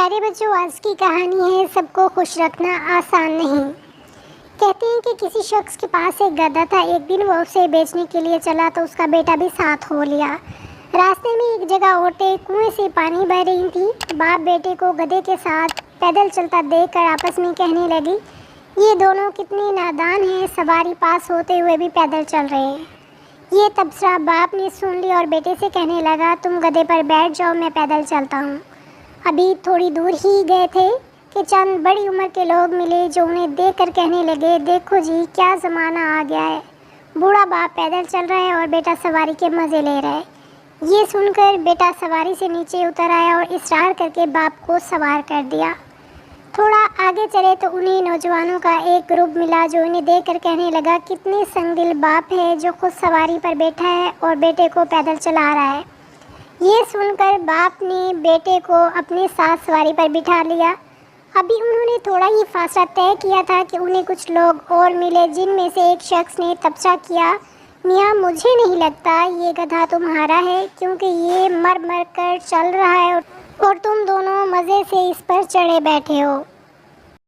پیارے بچوں، آج کی کہانی ہے سب کو خوش رکھنا آسان نہیں۔ کہتے ہیں کہ کسی شخص کے پاس ایک گدھا تھا۔ ایک دن وہ اسے بیچنے کے لیے چلا تو اس کا بیٹا بھی ساتھ ہو لیا۔ راستے میں ایک جگہ عورتیں کنویں سے پانی بھر رہی تھیں۔ باپ بیٹے کو گدھے کے ساتھ پیدل چلتا دیکھ کر آپس میں کہنے لگی، یہ دونوں کتنے نادان ہیں، سواری پاس ہوتے ہوئے بھی پیدل چل رہے ہیں۔ یہ تبصرہ باپ نے سن لی اور بیٹے سے کہنے لگا، تم گدھے پر بیٹھ جاؤ، میں پیدل چلتا ہوں۔ ابھی تھوڑی دور ہی گئے تھے کہ چند بڑی عمر کے لوگ ملے جو انہیں دیکھ کر کہنے لگے، دیکھو جی کیا زمانہ آ گیا ہے، بوڑھا باپ پیدل چل رہا ہے اور بیٹا سواری کے مزے لے رہا ہے۔ یہ سن کر بیٹا سواری سے نیچے اتر آیا اور اصرار کر کے باپ کو سوار کر دیا۔ تھوڑا آگے چلے تو انہیں نوجوانوں کا ایک گروپ ملا جو انہیں دیکھ کر کہنے لگا، کتنے سنگ دل باپ ہے جو خود سواری پر بیٹھا ہے اور بیٹے کو پیدل چلا رہا ہے۔ یہ سن کر باپ نے بیٹے کو اپنے ساتھ سواری پر بٹھا لیا۔ ابھی انہوں نے تھوڑا ہی فاصلہ طے کیا تھا کہ انہیں کچھ لوگ اور ملے، جن میں سے ایک شخص نے تبصرہ کیا، میاں مجھے نہیں لگتا یہ گدھا تمہارا ہے، کیونکہ یہ مر مر کر چل رہا ہے اور تم دونوں مزے سے اس پر چڑھے بیٹھے ہو۔